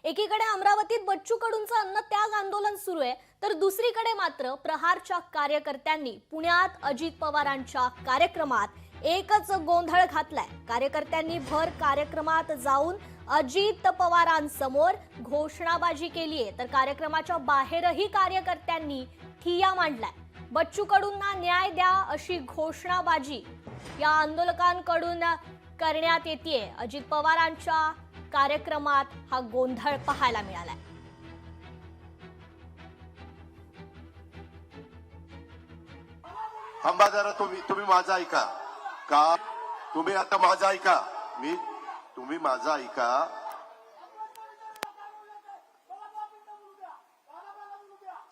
एकीकडे अमरावतीत बच्चू कडूंचं अन्नत्याग आंदोलन सुरू आहे, तर दुसरीकडे मात्र प्रहारच्या कार्यकर्त्यांनी पुण्यात अजित पवारांच्या कार्यक्रमात एकच गोंधळ घातलाय। कार्यकर्त्यांनी भर कार्यक्रमात जाऊन अजित पवारांसमोर घोषणाबाजी केली आहे, तर कार्यक्रमाच्या बाहेरही कार्यकर्त्यांनी ठिय्या मांडलाय। बच्चू कडूंना न्याय द्या अशी घोषणाबाजी या आंदोलकांकडून करण्यात येते। अजित पवारांच्या कार्यक्रमात हा गोंधळ पाहायला मिळाला। थांबा जरा, तुम्ही माझा ऐका का? तुम्ही आता माझा ऐका, तुम्ही माझा ऐका।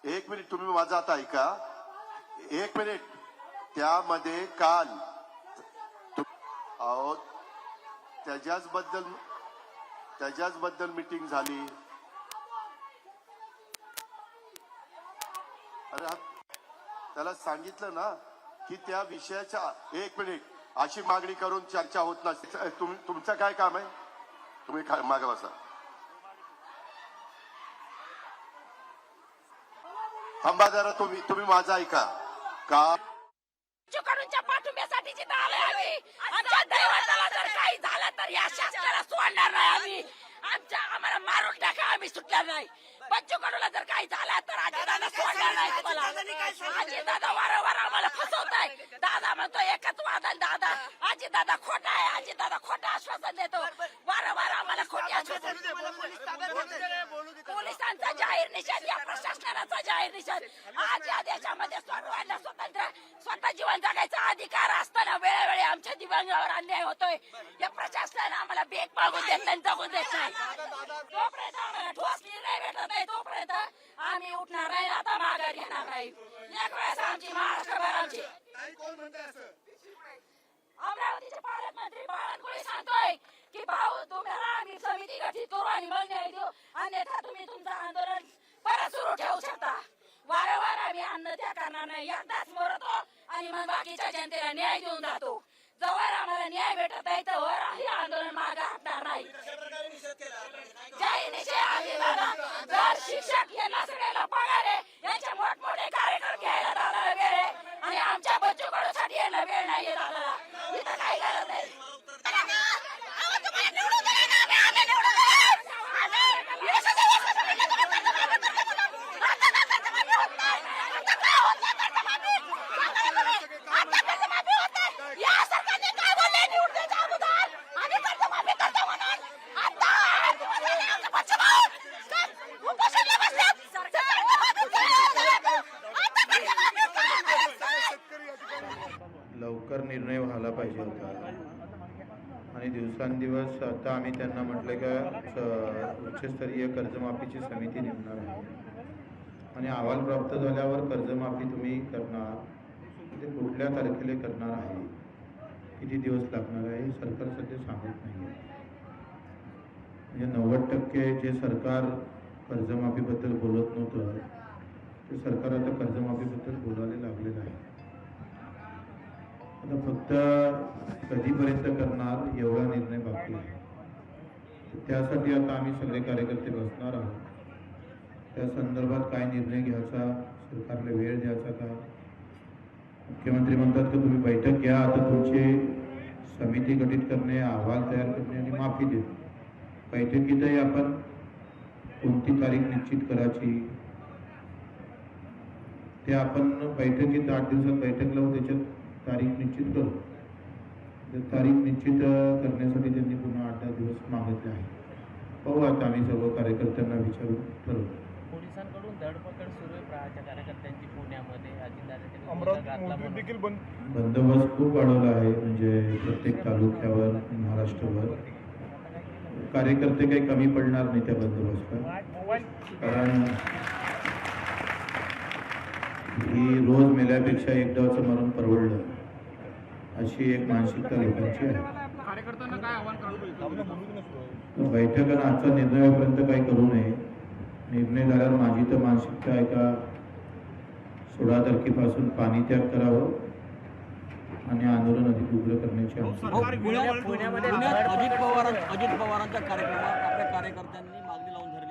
एक मिनिट, तुम्ही माझा आता ऐका, एक मिनिट। त्यामध्ये काल अहो त्याच्याच बद्दल मीटिंग झाली। अरे त्याला सांगितलं ना की त्या विषयाच्या, एक मिनिट, अशी मागणी करून चर्चा होत नसते। तुमचं काय काम आहे? तुम्ही मागे बसा। थांबा जरा, तुम्ही माझा ऐका का? कडूनच्या पाठिंब्यासाठी जिथं आलोय आम्ही, आमच्या दैवताला जर काही झालं तर या शासनाला सोडणार नाही आम्ही। आम्हाला मारून टाका, आम्ही सुटणार नाही। बच्चू कडूला जर काही झालं तर अजितदादा सोडणार नाही तुम्हाला। अजितदादा वारंवार आम्हाला फसवताय। दादा म्हणतो एकच वादन, दादा अजितदादा खोटा आहे, अजितदादा खोटा आश्वासन देतो, वारंवार आम्हाला खोटी आश्वासन। पोलिसांचा जाहीर निषेध, या प्रशासनाचा जाहीर निषेध। आज या देशामध्ये सर्वांना स्वतः जीवन जगायचा अधिकार असताना वेळोवेळी आमच्या दिव्यांगावर अन्याय होतोय। या प्रशासनाने आम्हाला बेक मागून देत नाही, जगून देत नाही। तोपर्यंत आम्हाला ठोस निर्णय भेटत नाही, तोपर्यंत आम्ही उठणार नाही, आता माघार घेणार नाही। एक वेळेस आमची महाराष्ट्रभराची अमरावतीचे पालकमंत्री बावनकुळे सांगतोय की भाऊ तुम्हाला आम्ही समिती गठीत करू आणि मग न्याय देऊ, अन्यथा तुम्ही तुमचं आंदोलन परत सुरू ठेवू शकता। वारंवार आम्ही अन्नत्याग करणार नाही, एकदाच मरतो आणि मग बाकीच्या जनतेला न्याय देऊन जातो। जवळ आम्हाला न्याय भेटत आहे तर हे आंदोलन मागे हटणार नाही। जाहीर निषेध आम्ही बघा, जर शिक्षक यांना सगळ्याला पगार आहे, यांचे मोठमोठे कार्यक्रम घ्यायला दादाला वेळ आहे आणि आमच्या बच्चू कडूसाठी यांना वेळ नाहीये दादाला, इथं काही गरज नाही। लवकर निर्णय व्हायला पाहिजे होता आणि दिवसांदिवस आता आम्ही त्यांना म्हटलं का उच्चस्तरीय कर्जमाफीची समिती नेमणार आहे आणि अहवाल प्राप्त झाल्यावर कर्जमाफी तुम्ही करणार, ते कुठल्या तारखेला करणार आहे, किती दिवस लागणार आहे, सरकार सध्या सांगत नाही आहे। म्हणजे 90% जे सरकार कर्जमाफीबद्दल बोलत नव्हतं ते सरकार आता कर्जमाफीबद्दल बोलायला लागलेलं आहे। आता फक्त कधीपर्यंत करणार एवढा निर्णय बाकी आहे। त्यासाठी आता आम्ही सगळे कार्यकर्ते बसणार आहोत। त्या संदर्भात काय निर्णय घ्यायचा, सरकारला वेळ द्यायचा का? मुख्यमंत्री म्हणतात की तुम्ही बैठक घ्या, आता तुमची समिती गठीत करणे, अहवाल तयार करणे आणि माफी देणे। बैठकीतही आपण कोणती तारीख निश्चित करायची ते आपण बैठकीत 8 दिवसात बैठक लावून त्याच्यात तारीख निश्चित करू। तारीख निश्चित करण्यासाठी त्यांनी पुन्हा 8-10 दिवस मागितले आहे। पाहू, आता आम्ही सर्व कार्यकर्त्यांना विचारून ठरवू। पोलिसांकडून धडपकड सुरू आहे प्रहारच्या कार्यकर्त्यांची पुण्यामध्ये। बंदोबस्त खूप वाढवला आहे, म्हणजे प्रत्येक तालुक्यावर, महाराष्ट्रभर कार्यकर्ते काही कमी पडणार नाही त्या बंदोबस्तात। कारण ही रोज मेल्यापेक्षा एकदाचं मरण परवडलं अशी एक मानसिकता लोकांची आहे। बैठक आणि आजचा निर्णय होईपर्यंत काही करू नये। निर्णय झाल्यावर माझी तर मानसिकता आहे का 16 तारखेपासून पाणी त्याग करावं आणि आंदोलन अधिक उग्र करण्याची पुण्यामध्ये अजित पवारांच्या कार्यक्रमात आपल्या कार्यकर्त्यांनी मागणी लावून धरली।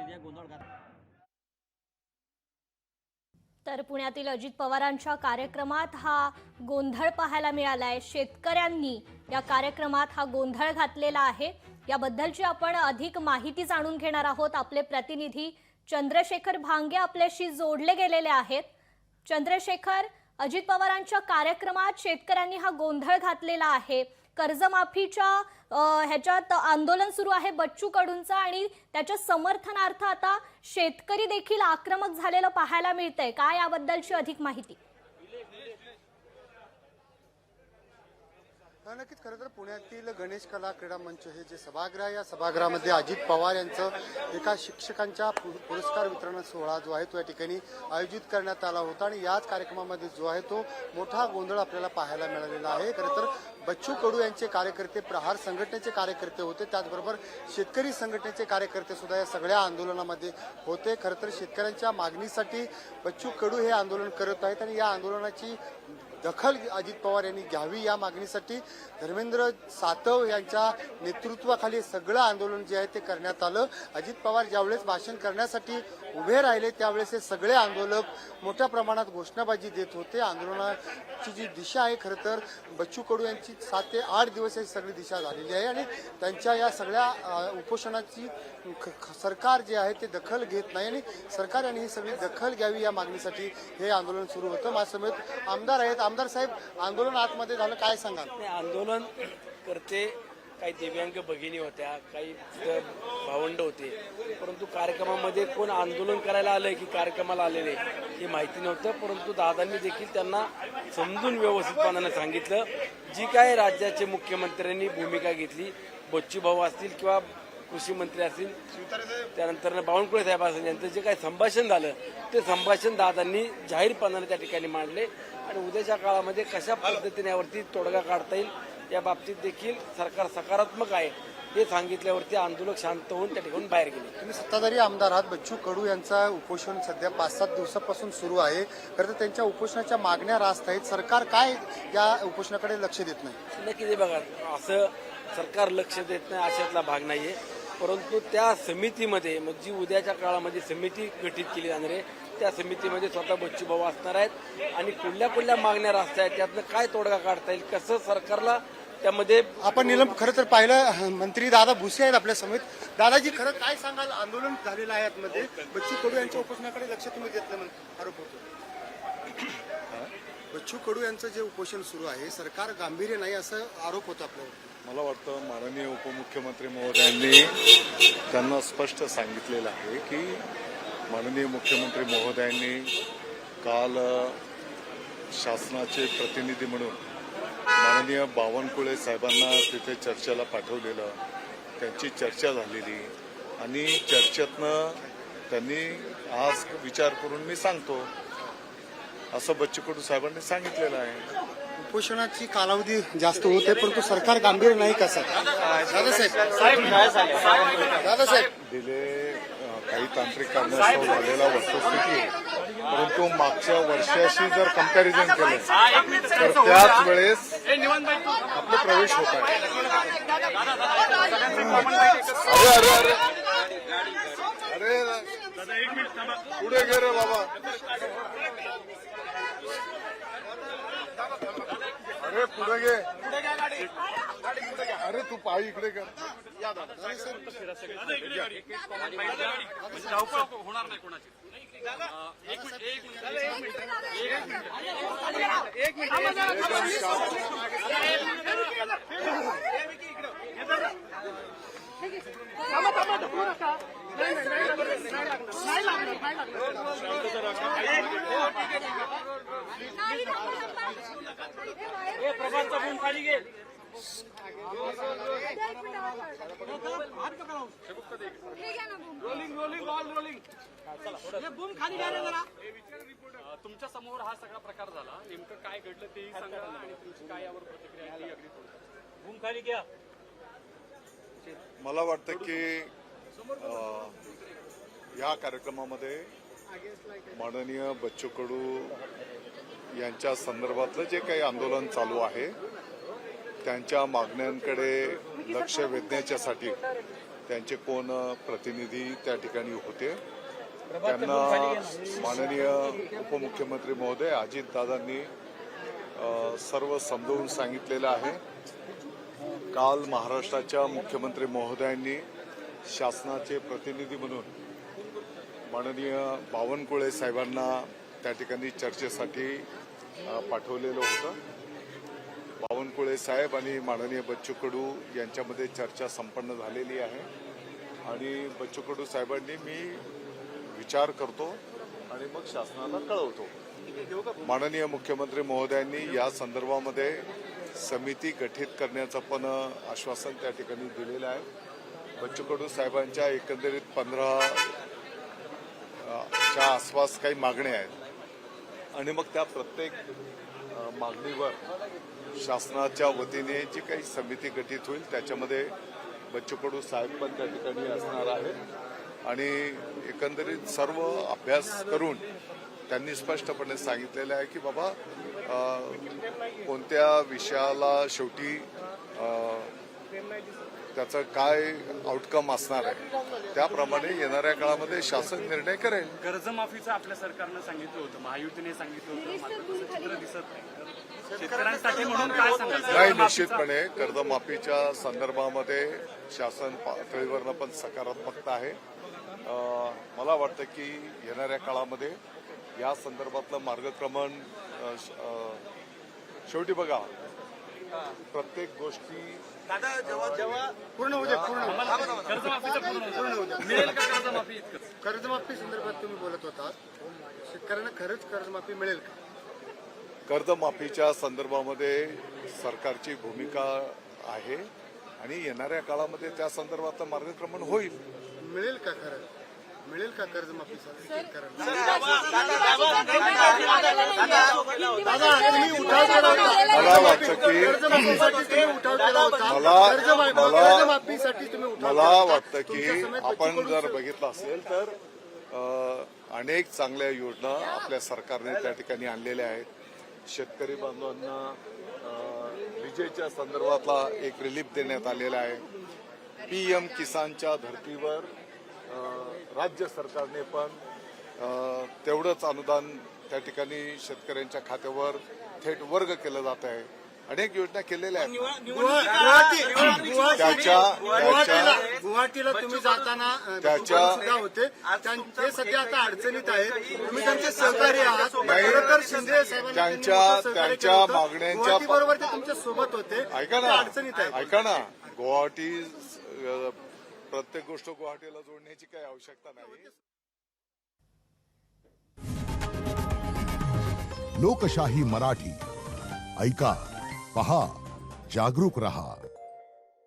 तर पुण्यातील अजित पवारांच्या कार्यक्रमात हा गोंधळ पाहायला मिळालाय. शेतकऱ्यांनी या कार्यक्रमात हा गोंधळ घातलेला आहे. याबद्दलची आपण अधिक माहिती जाणून घेणार आहोत. आपले प्रतिनिधी चंद्रशेखर भांगे आपल्याशी जोडले गेलेले आहेत. चंद्रशेखर, अजित पवारांच्या कार्यक्रमात शेतकऱ्यांनी हा गोंधळ घातलेला आहे. कर्जमाफीच्या ह्याच्यात आंदोलन सुरू आहे बच्चू कडूंचं आणि त्याच्या समर्थनार्थ आता शेतकरी देखील आक्रमक झालेलं पाहायला मिळतंय. काय याबद्दलची अधिक माहिती? नक्कीच खरं तर पुण्यातील गणेश कला क्रीडा मंच हे जे सभागृह आहे, या सभागृहामध्ये अजित पवार यांचं एका शिक्षकांच्या पुरस्कार वितरण सोहळा जो आहे तो या ठिकाणी आयोजित करण्यात आला होता आणि याच कार्यक्रमामध्ये जो आहे तो मोठा गोंधळ आपल्याला पाहायला मिळालेला आहे. खरं तर बच्चू कडू यांचे कार्यकर्ते प्रहार संघटनेचे कार्यकर्ते होते, त्याचबरोबर शेतकरी संघटनेचे कार्यकर्ते सुद्धा या सगळ्या आंदोलनामध्ये होते. खरं तर शेतकऱ्यांच्या मागणीसाठी बच्चू कडू हे आंदोलन करत आहेत आणि या आंदोलनाची दखल अजित पवार यांनी घ्यावी या मागणीसाठी धर्मेंद्र सातव यांच्या नेतृत्वाखाली सगळं आंदोलन जे आहे ते करण्यात आलं. अजित पवार ज्यावेळेस भाषण करण्यासाठी उभे राहिले त्यावेळेस हे सगळे आंदोलक मोठ्या प्रमाणात घोषणाबाजी देत होते. आंदोलनाची जी दिशा आहे खरं तर बच्चू कडू यांची 7 ते 8 दिवस ही सगळी दिशा झालेली आहे आणि त्यांच्या या सगळ्या उपोषणाची सरकार जे आहे ते दखल घेत नाही आणि सरकार यांनी ही सगळी दखल घ्यावी या मागणीसाठी हे आंदोलन सुरू होतं. माझ्यासमोर आमदार आहेत. आमदार साहेब, आंदोलन आतमध्ये झालं, काय सांगाल? आंदोलन करते काही दिव्यांग भगिनी होत्या, काही भावंड होते, परंतु कार्यक्रमामध्ये कोण आंदोलन करायला आलंय की कार्यक्रमाला आलेले हे माहिती नव्हतं. परंतु दादांनी देखील त्यांना समजून व्यवस्थितपणाने सांगितलं. जी काय राज्याचे मुख्यमंत्र्यांनी भूमिका घेतली, बच्चू भाऊ असतील किंवा कृषी मंत्री असतील, त्यानंतर बावनकुळे साहेब असतील, यांचं जे काही संभाषण झालं ते संभाषण दादांनी जाहीरपणाने त्या ठिकाणी मांडले आणि उद्याच्या काळामध्ये कशा पद्धतीने यावरती तोडगा काढता येईल या बाबतीत देखील सरकार सकारात्मक आहे हे सांगितल्यावरती आंदोलक शांत होऊन त्या ठिकाणी बाहेर गेले. तुम्ही सत्ताधारी आमदार आहात. बच्चू कडू यांचा उपोषण सध्या 5-7 दिवसापासून सुरू आहे. खरं तर त्यांच्या उपोषणाच्या मागण्या रास्त आहेत. सरकार काय या उपोषणाकडे लक्ष देत नाही? नक्की ते बघा, असं सरकार लक्ष देत नाही अशातला भाग नाहीये. परंतु त्या समितीमध्ये मग जी उद्याच्या काळामध्ये समिती गठीत केली जाणार आहे त्या समितीमध्ये स्वतः बच्चू भाऊ असणार आहेत आणि कुठल्या मागण्या रास्ता आहेत त्यातनं काय तोडगा काढता येईल, कसं सरकारला त्यामध्ये आपण नीलम खरं तर पाहिलं, मंत्री दादा भुसे आहेत आपल्या समेत. दादाजी, खरं काय सांगाल? आंदोलन झालेलं आहे आतमध्ये, बच्चू कडू यांच्या उपोषणाकडे लक्ष तुम्ही देत नाही म्हणून आरोप होतो. बच्चू कडू यांचं जे उपोषण सुरू आहे सरकार गांभीर्य नाही असं आरोप होतो आपल्यावर. मला वाटतं माननीय उपमुख्यमंत्री महोदयांनी त्यांना स्पष्ट सांगितलेलं आहे की माननीय मुख्यमंत्री महोदयांनी काल शासनाचे प्रतिनिधी म्हणून माननीय बावनकुळे साहेबांना तिथे चर्चेला पाठवलेलं, त्यांची चर्चा झालेली आणि चर्चेतनं त्यांनी आज विचार करून मी सांगतो असं बच्चू कडू साहेबांनी सांगितलेलं आहे. उपोषणाची कालावधी जास्त होते परंतु सरकार गांभीर्य नाही कसं? दादासाहेब, दिले काही तांत्रिक कारणास्तव झालेला वस्तुस्थिती आहे. परंतु मागच्या वर्षाशी जर कंपॅरिझन केलं तर त्याच वेळेस आपले प्रवेश होत आहे. अरे पुढे गे रे बाबा, अरे पुढे गे, अरे तू पायी इकडे कर. होणार नाही कोणाची. प्रभातचा फोन खाली घे. तुमच्या समोर हा सगळा प्रकार झाला, नेमकं काय घडलं तेही सांगा आणि तुमची काय यावर प्रतिक्रिया आहे अगदी थोडं. फोन खाली घ्या. मला वाटतं की या कार्यक्रमामध्ये माननीय बच्चू कडू यांच्या संदर्भातलं जे काही आंदोलन चालू आहे त्यांच्या मागण्यांकडे लक्ष वेधण्याच्यासाठी त्यांचे कोण प्रतिनिधी त्या ठिकाणी होते त्यांना माननीय उपमुख्यमंत्री महोदय अजितदादांनी सर्व समजावून सांगितलेलं आहे. काल महाराष्ट्राच्या मुख्यमंत्री महोदयांनी शासनाचे प्रतिनिधी म्हणून माननीय बावनकुळे साहेबांना त्या ठिकाणी चर्चेसाठी पाठवलेलं होतं. बावनकुळे साहेब आणि माननीय बच्चू कडू यांच्यामध्ये चर्चा संपन्न झालेली आहे आणि बच्चू कडू साहेबांनी मी विचार करतो आणि मग शासनाला कळवतो. माननीय मुख्यमंत्री महोदयांनी या संदर्भामध्ये समिती गठीत करण्याचं पण आश्वासन त्या ठिकाणी दिलेलं आहे. बच्चू कडू साहेबांच्या एकंदरीत 15च्या आसपास काही मागण्या आहेत आणि मग त्या प्रत्येक मागणीवर शासनाच्या वतीने जी काही समिती गठीत होईल त्याच्यामध्ये बच्चू कडू साहेब पण त्या ठिकाणी असणार आहेत आणि एकंदरीत सर्व अभ्यास करून त्यांनी स्पष्टपणे सांगितलेलं आहे की बाबा कोणत्या विषयाला शेवटी त्याचं काय आउटकम असणार आहे त्याप्रमाणे येणाऱ्या काळामध्ये शासन निर्णय करेल. कर्जमाफीचं आपल्या सरकारनं सांगितलं होतं, महायुतीने सांगितलं होतं, मात्र तसं चित्र दिसत नाही. शेतकऱ्यांसाठी म्हणून काय सांगाल? नाही, निश्चितपणे कर्जमाफीच्या संदर्भामध्ये शासन पातळीवरनं पण सकारात्मकता आहे. मला वाटतं की येणाऱ्या काळामध्ये या संदर्भातलं मार्गक्रमण शेवटी बघा प्रत्येक गोष्टी पूर्ण होऊ द्या. मिळेल का कर्जमाफी? इतकंच. कर्जमाफी संदर्भात तुम्ही बोलत होता, शेतकऱ्यांना खरंच कर्जमाफी मिळेल का? कर्जमाफीच्या संदर्भामध्ये सरकारची भूमिका आहे आणि येणाऱ्या काळामध्ये त्या संदर्भातलं मार्गक्रमण होईल. मिळेल का खरं? मिळेल का कर्जमाफी शेतकऱ्यांना? मला वाटतं की कर्जमाफीसाठी तुम्ही उठाव केला होता. कर्जमाफीसाठी तुम्ही उठाव मला केला होता. वाटतं की तुमच्या समेत आपण बच्चू जर कडू बघितलं असेल तर अनेक चांगल्या योजना आपल्या सरकारने त्या ठिकाणी आणलेल्या आहेत. शेतकरी बांधवांना विजेच्या संदर्भातला एक रिलीफ देण्यात आलेला आहे. PM किसानच्या धर्तीवर राज्य सरकारने पण तेवढंच अनुदान त्या ठिकाणी शेतकऱ्यांच्या खात्यावर थेट वर्ग केलं जात आहे. अनेक योजना केलेल्या आहेत. गुवाहाटीला तुम्ही जाताना सुद्धा होते. ते सध्या आता अडचणीत आहेत. तुम्ही त्यांचे सहकारी आहात. खरं तर शिंदे साहेबांनी त्यांच्या मागण्यांच्या बरोबर ते तुमच्या सोबत होते. ऐका ते ना अडचणीत आहेत. ऐका ना गुवाहाटी प्रत्येक गोष्ट गुवाहाटीला जोडण्याची काही आवश्यकता नाही. लोकशाही मराठी ऐका, पहा, जागरूक रहा.